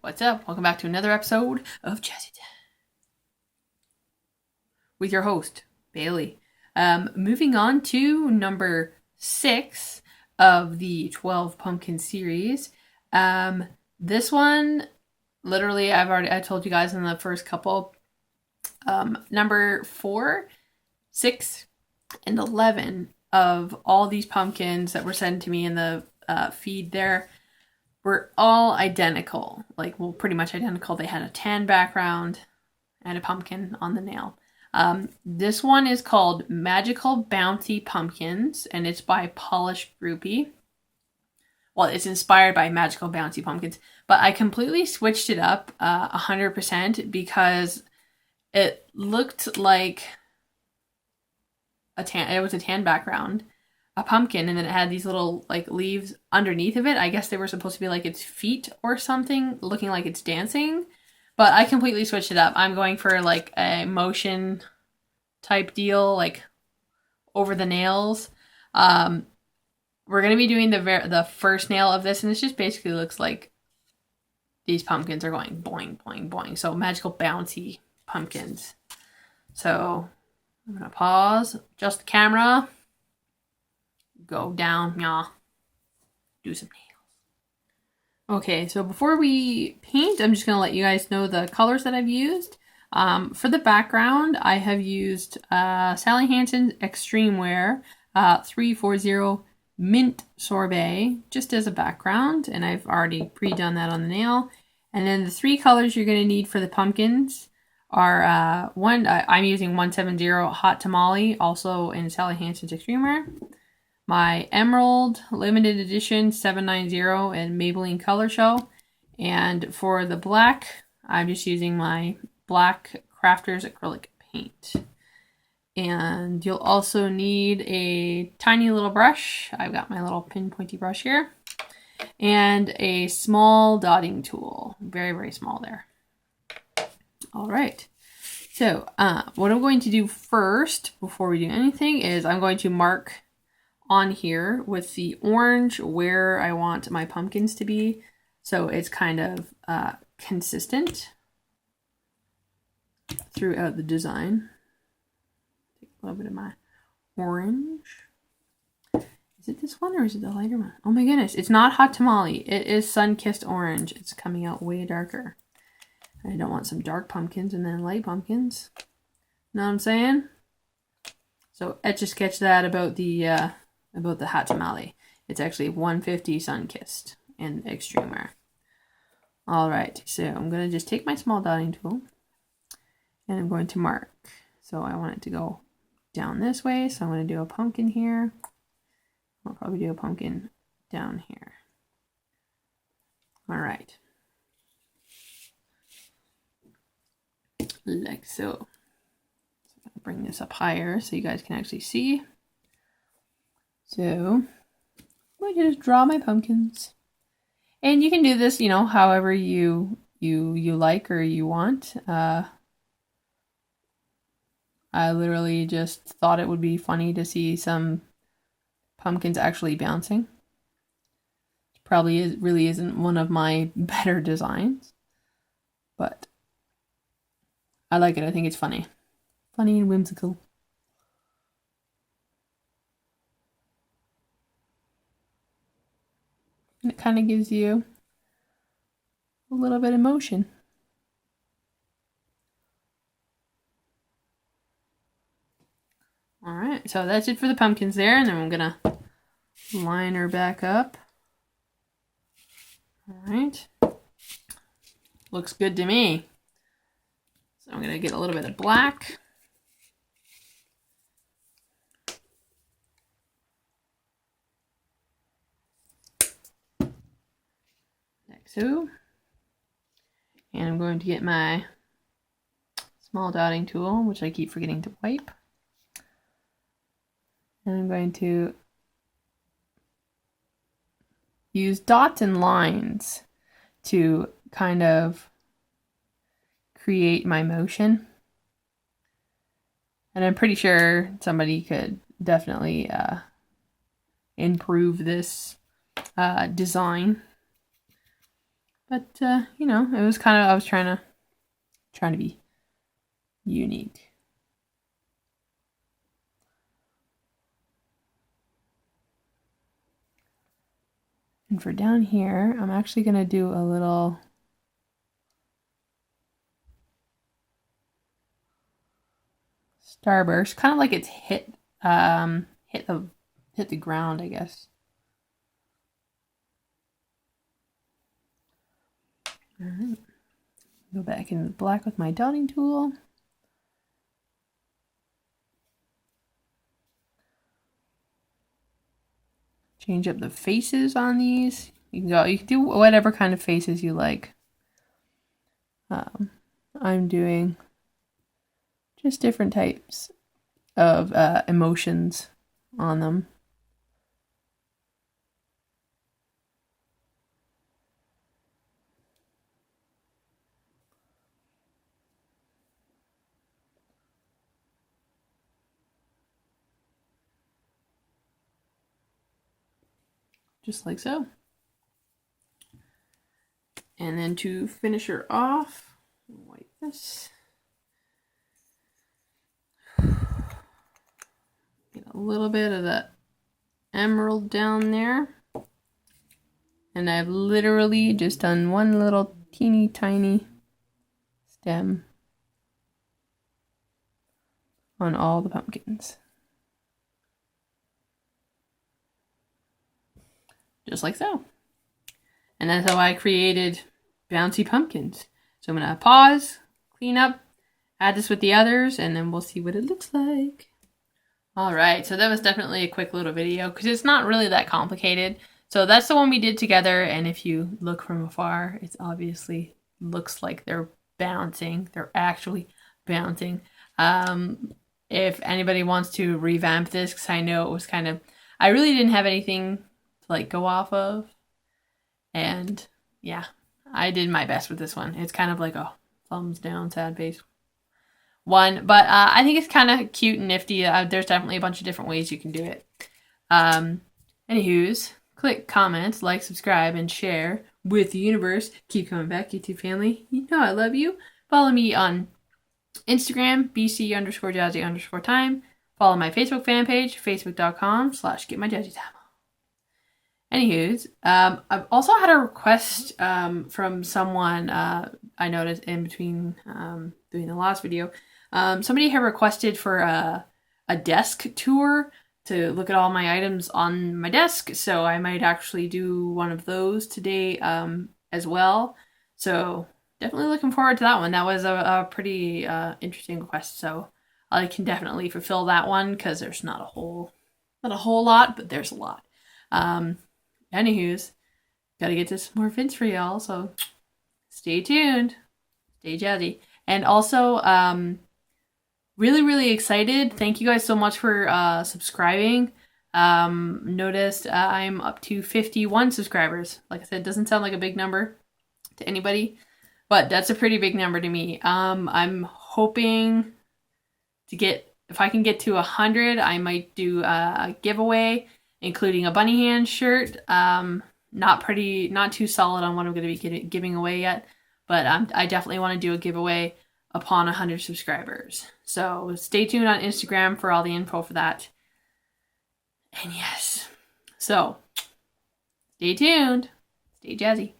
What's up? Welcome back to another episode of Jazzy Time with your host, Bailey. Moving on to number 6 of the 12 pumpkin series. This one, literally, I told you guys in the first couple. Number 4, 6, and 11 of all these pumpkins that were sent to me in the feed there were all identical. Like, well, pretty much identical. They had a tan background and a pumpkin on the nail. This one is called Magical Bouncy Pumpkins, and it's by Polished Groupy. Well, it's inspired by Magical Bouncy Pumpkins, but I completely switched it up 100% because it looked like it was a tan background, a pumpkin, and then it had these little like leaves underneath of it. I guess they were supposed to be like its feet or something, looking like it's dancing. But I completely switched it up. I'm going for like a motion type deal, like over the nails. We're gonna be doing the first nail of this, and this just basically looks like these pumpkins are going boing, boing, boing. So magical bouncy pumpkins. So I'm gonna pause, adjust the camera, go down, do some nails. Okay, so before we paint, I'm just gonna let you guys know the colors that I've used. For the background, I have used Sally Hansen's Extreme Wear 340 Mint Sorbet just as a background, and I've already pre-done that on the nail. And then the 3 colors you're gonna need for the pumpkins are I'm using 170 Hot Tamale, also in Sally Hansen's Extreme Wear. My Emerald Limited Edition 790 and Maybelline Color Show. And for the black, I'm just using my Black Crafters acrylic paint. And you'll also need a tiny little brush. I've got my little pinpointy brush here. And a small dotting tool. Very, very small there. All right. So what I'm going to do first, before we do anything, is I'm going to mark on here with the orange where I want my pumpkins to be, so it's kind of consistent throughout the design. Take a little bit of my orange. Is it this one or is it the lighter one? Oh my goodness, it's not Hot Tamale. It is Sun-Kissed Orange. It's coming out way darker. I don't want some dark pumpkins and then light pumpkins. Know what I'm saying? So etch-a-sketch that about the Hot Tamale. It's actually 150 Sun-Kissed in Extreme Wear. Alright, so I'm going to just take my small dotting tool and I'm going to mark. So I want it to go down this way, so I'm going to do a pumpkin here. I'll probably do a pumpkin down here. Alright. Like so. So I'm going to bring this up higher so you guys can actually see. So I'm going to just draw my pumpkins. And you can do this, you know, however you like or you want. I literally just thought it would be funny to see some pumpkins actually bouncing. Probably really isn't one of my better designs, but I like it. I think it's funny. Funny and whimsical. And it kind of gives you a little bit of motion. Alright, so that's it for the pumpkins there, and then I'm gonna line her back up. Alright. Looks good to me. So I'm gonna get a little bit of black. Like so. And I'm going to get my small dotting tool, which I keep forgetting to wipe. And I'm going to use dots and lines to kind of create my motion. And I'm pretty sure somebody could definitely improve this design. But you know, it was kind of, I was trying to be unique. And for down here, I'm actually going to do a little starburst, kind of like it's hit the ground, I guess. All right. Go back in the black with my dotting tool. Change up the faces on these. You can do whatever kind of faces you like. I'm doing just different types of emotions on them. Just like so. And then to finish her off, wipe this. Get a little bit of that emerald down there. And I've literally just done one little teeny tiny stem on all the pumpkins. Just like so. And that's how I created bouncy pumpkins. So I'm gonna pause, clean up, add this with the others, and then we'll see what it looks like. All right, so that was definitely a quick little video because it's not really that complicated. So that's the one we did together, and if you look from afar, it obviously looks like they're bouncing. They're actually bouncing. If anybody wants to revamp this, because I know it was kind of, I really didn't have anything to like go off of. And yeah, I did my best with this one. It's kind of like a thumbs down, sad face one, but I think it's kind of cute and nifty. There's definitely a bunch of different ways you can do it. Anywho's, click, comment, like, subscribe, and share with the universe. Keep coming back, YouTube family. You know I love you. Follow me on Instagram, bc_jazzy_time. Follow my Facebook fan page, facebook.com/getmyjazzytime. Anywho's, I've also had a request from someone I noticed in between doing the last video. Somebody had requested for a desk tour to look at all my items on my desk, so I might actually do one of those today as well. So definitely looking forward to that one. That was a pretty interesting request, so I can definitely fulfill that one because there's not a whole lot, but there's a lot. Anywho's, gotta get to some more vids for y'all, so stay tuned, stay jazzy. And also, really excited. Thank you guys so much for subscribing. Noticed I'm up to 51 subscribers. Like I said, it doesn't sound like a big number to anybody, but that's a pretty big number to me. I'm hoping to get, if I can get to 100, I might do a giveaway, including a bunny hand shirt. Not too solid on what I'm going to be giving away yet, but I definitely want to do a giveaway upon 100 subscribers. So stay tuned on Instagram for all the info for that. And yes, so stay tuned, stay jazzy.